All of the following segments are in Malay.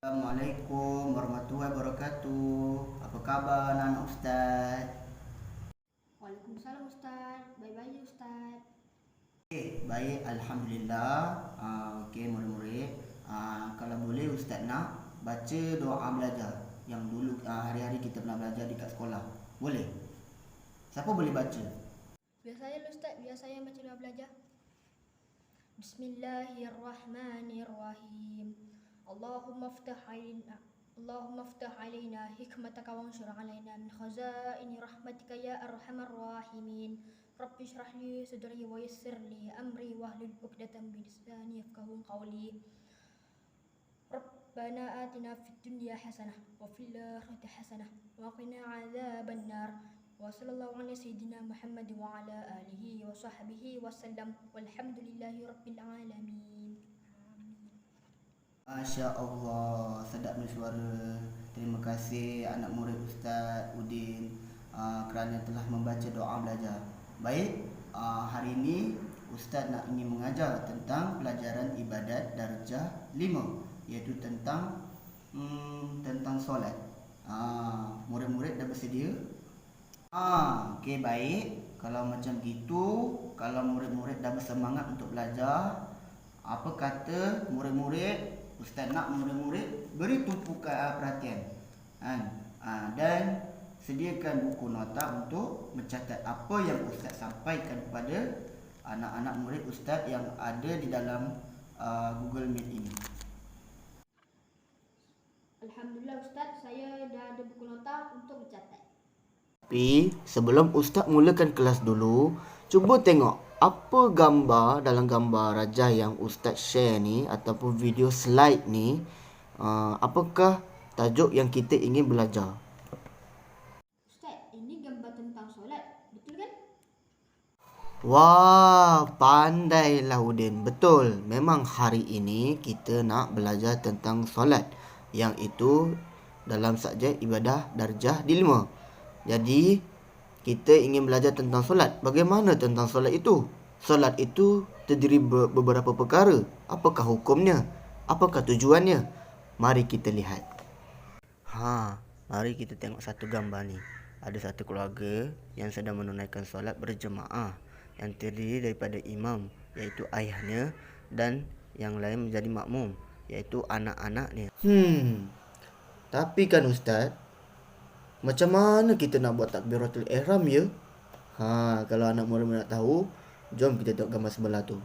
Assalamualaikum warahmatullahi wabarakatuh. Apa khabar anak Ustaz? Waalaikumsalam Ustaz. Baik-baik Ustaz. Baik, Alhamdulillah. Okey murid-murid. Kalau boleh Ustaz nak baca doa belajar yang dulu hari-hari kita pernah belajar dekat sekolah. Boleh? Siapa boleh baca? Biar saya Ustaz, biar saya baca doa belajar. Bismillahirrahmanirrahim. Allahumma aftah alaina hikmataka wanshur alaina min khazaini rahmatika ya arhamar rahimin. Rabbi shrah li sadri wa yassir li amri wahlul 'uqdatam min lisani yafqahu qawli. Rabbana atina fid dunya hasanah wa fil akhirati hasanah wa qina adzabannar. Wa sallallahu ala sayyidina Muhammad wa ala alihi wa sahbihi wasallam. Walhamdulillahi rabbil alamin. Masya Allah, sedapnya suara. Terima kasih anak murid Ustaz Udin kerana telah membaca doa belajar. Baik, hari ini Ustaz ingin mengajar tentang pelajaran ibadat darjah 5, iaitu tentang solat. Murid-murid dah bersedia? Okey, baik. Kalau macam gitu, kalau murid-murid dah bersemangat untuk belajar, apa kata murid-murid, Ustaz nak murid-murid beri tumpukan perhatian dan sediakan buku nota untuk mencatat apa yang Ustaz sampaikan kepada anak-anak murid Ustaz yang ada di dalam Google Meet ini. Alhamdulillah Ustaz, saya dah ada buku nota untuk mencatat. Tapi sebelum Ustaz mulakan kelas dulu, cuba tengok apa gambar dalam gambar rajah yang Ustaz share ni ataupun video slide ni. Apakah tajuk yang kita ingin belajar? Ustaz, ini gambar tentang solat, betul kan? Wah, pandailah Udin. Betul, memang hari ini kita nak belajar tentang solat, yang itu dalam subjek ibadah darjah 5. Jadi kita ingin belajar tentang solat. Bagaimana tentang solat itu? Solat itu terdiri beberapa perkara. Apakah hukumnya? Apakah tujuannya? Mari kita lihat. Mari kita tengok satu gambar ni. Ada satu keluarga yang sedang menunaikan solat berjemaah yang terdiri daripada imam, iaitu ayahnya, dan yang lain menjadi makmum, iaitu anak-anaknya. Tapi kan Ustaz, macam mana kita nak buat takbiratul ihram ya? Kalau anak murid nak tahu, jom kita tengok gambar sebelah tu.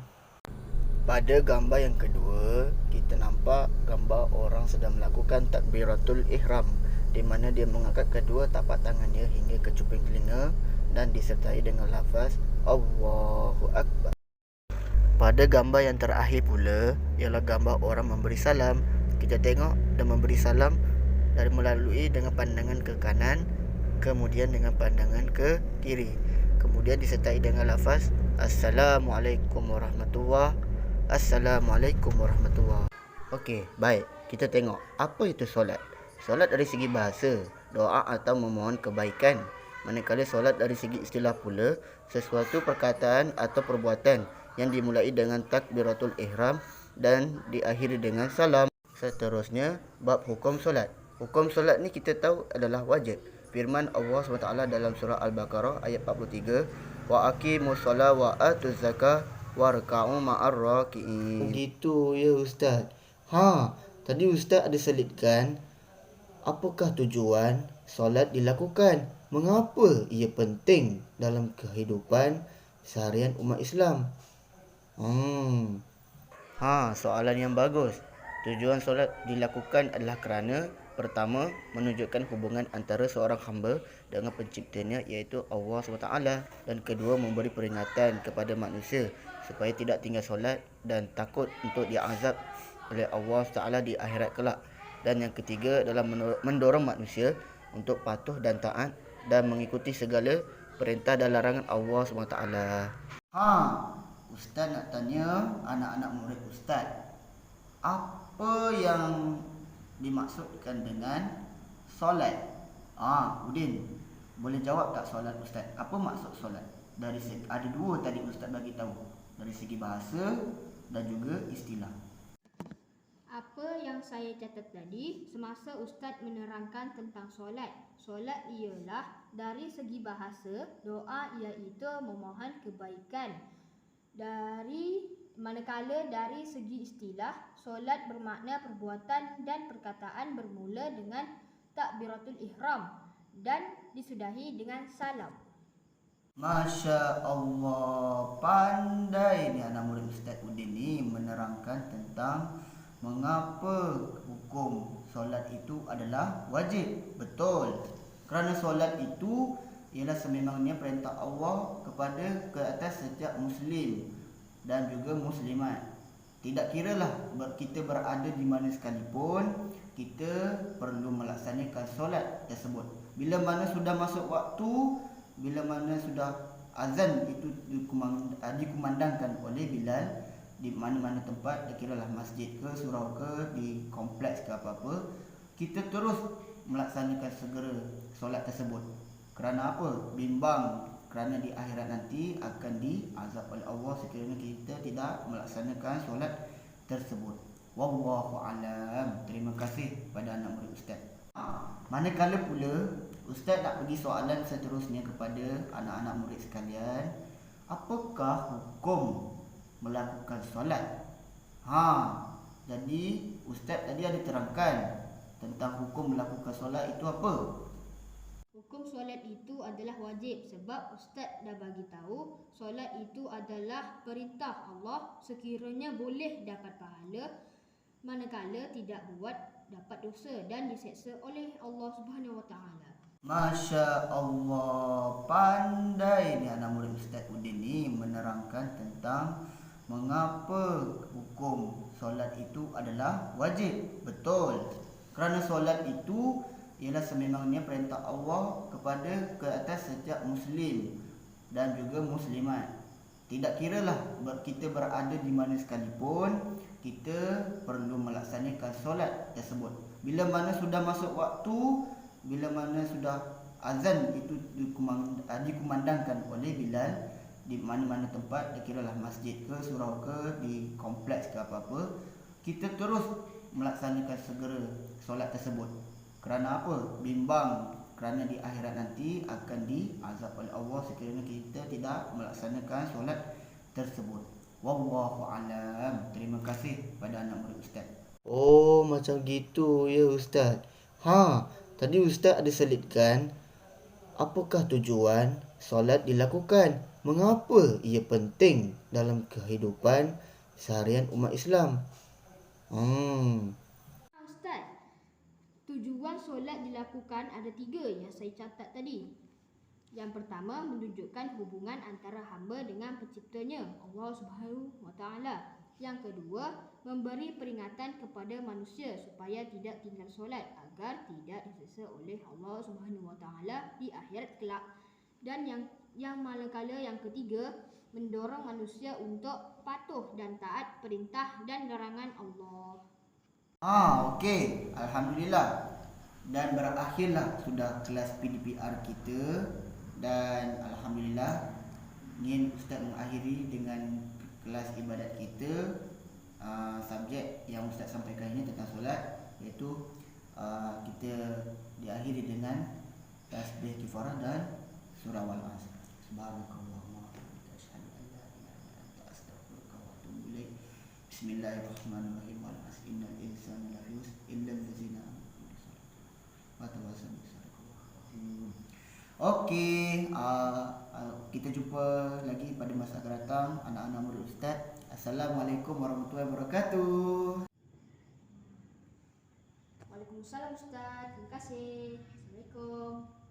Pada gambar yang kedua, kita nampak gambar orang sedang melakukan takbiratul ihram, di mana dia mengangkat kedua tapak tangannya hingga ke cuping telinga dan disertai dengan lafaz Allahu Akbar. Pada gambar yang terakhir pula ialah gambar orang memberi salam. Kita tengok dia memberi salam dari melalui dengan pandangan ke kanan, kemudian dengan pandangan ke kiri, kemudian disertai dengan lafaz Assalamualaikum warahmatullahi. Assalamualaikum warahmatullahi. Okey, baik. Kita tengok apa itu solat. Solat dari segi bahasa, doa atau memohon kebaikan. Manakala solat dari segi istilah pula, sesuatu perkataan atau perbuatan yang dimulai dengan takbiratul ihram dan diakhiri dengan salam. Seterusnya, bab hukum solat. Hukum solat ni kita tahu adalah wajib. Firman Allah SWT dalam surah Al-Baqarah ayat 43, wa aqimus solat wa atuz zakah warka'u ma'ar raki'in. Begitu ya Ustaz. Tadi Ustaz ada selitkan apakah tujuan solat dilakukan? Mengapa ia penting dalam kehidupan seharian umat Islam? Soalan yang bagus. Tujuan solat dilakukan adalah kerana pertama, menunjukkan hubungan antara seorang hamba dengan penciptanya, iaitu Allah SWT, dan kedua, memberi peringatan kepada manusia supaya tidak tinggal solat dan takut untuk diazab oleh Allah SWT di akhirat kelak. Dan yang ketiga adalah mendorong manusia untuk patuh dan taat dan mengikuti segala perintah dan larangan Allah SWT. Ustaz nak tanya anak-anak murid Ustaz, apa yang dimaksudkan dengan solat? Udin, boleh jawab tak solat Ustaz? Apa maksud solat? Dari segi, ada dua tadi Ustaz bagi tahu, dari segi bahasa dan juga istilah. Apa yang saya catat tadi semasa Ustaz menerangkan tentang solat. Solat ialah dari segi bahasa, doa iaitu memohon kebaikan. Manakala dari segi istilah, solat bermakna perbuatan dan perkataan bermula dengan takbiratul ihram dan disudahi dengan salam. Masya Allah, pandai ni anak murid Ustaz Udin ni menerangkan tentang mengapa hukum solat itu adalah wajib. Betul. Kerana solat itu ialah sememangnya perintah Allah kepada ke atas setiap muslim dan juga muslimat. Tidak kiralah kita berada di mana sekalipun, kita perlu melaksanakan solat tersebut. Bila mana sudah masuk waktu, bila mana sudah azan itu dikumandangkan oleh Bilal di mana-mana tempat, kiralah masjid ke, surau ke, di kompleks ke apa-apa, kita terus melaksanakan segera solat tersebut. Kerana apa? Bimbang kerana di akhirat nanti akan diazab oleh Allah sekiranya kita tidak melaksanakan solat tersebut. Wallahu alam. Terima kasih pada anak murid Ustaz. Manakala pula Ustaz nak bagi soalan seterusnya kepada anak-anak murid sekalian, apakah hukum melakukan solat? Jadi Ustaz tadi ada terangkan tentang hukum melakukan solat itu apa? Hukum solat itu adalah wajib sebab Ustaz dah bagi tahu solat itu adalah perintah Allah, sekiranya boleh dapat pahala, manakala tidak buat dapat dosa dan diseksa oleh Allah Subhanahu Wa Taala. Masya Allah, pandai ni anak murid Ustaz Udin ni menerangkan tentang mengapa hukum solat itu adalah wajib. Betul. Kerana solat itu ialah sememangnya perintah Allah kepada ke atas setiap muslim dan juga muslimat. Tidak kiralah kita berada di mana sekalipun, kita perlu melaksanakan solat tersebut. Bila mana sudah masuk waktu, bila mana sudah azan itu dikumandangkan oleh Bilal di mana-mana tempat, kiralah masjid ke, surau ke, di kompleks ke apa-apa, kita terus melaksanakan segera solat tersebut. Kerana apa? Bimbang kerana di akhirat nanti akan diazab oleh Allah sekiranya kita tidak melaksanakan solat tersebut. Wallahu alam. Terima kasih pada anak murid Ustaz. Oh, macam gitu ya Ustaz. Tadi Ustaz ada selitkan apakah tujuan solat dilakukan? Mengapa ia penting dalam kehidupan seharian umat Islam? Ustaz, tujuan solat dilakukan ada 3 yang saya catat tadi. Yang pertama, menunjukkan hubungan antara hamba dengan penciptanya, Allah Subhanahu Wa Taala. Yang kedua, memberi peringatan kepada manusia supaya tidak tinggal solat agar tidak disiksa oleh Allah Subhanahu Wa Taala di akhirat kelak. Dan yang manakala yang ketiga, mendorong manusia untuk patuh dan taat perintah dan larangan Allah. Okey, alhamdulillah. Dan berakhirlah sudah kelas PDPR kita, dan alhamdulillah ingin Ustaz mengakhiri dengan kelas ibadat kita. Subjek yang Ustaz sampaikan ini tentang solat, iaitu kita diakhiri dengan tasbih kifarah dan surah Al-Asr. Subhanakallahumma wa bihamdika asyhadu an la ilaha illa anta astaghfiruka wa atubu ilaik. Bismillahirrahmanirrahim. Wal 'asri innal insana lafi khusr illa allazina amanu wa tawassaw bis sabri. Okey, kita jumpa lagi pada masa akan datang anak-anak murid Ustaz. Assalamualaikum warahmatullahi wabarakatuh. Waalaikumsalam Ustaz. Terima kasih. Assalamualaikum.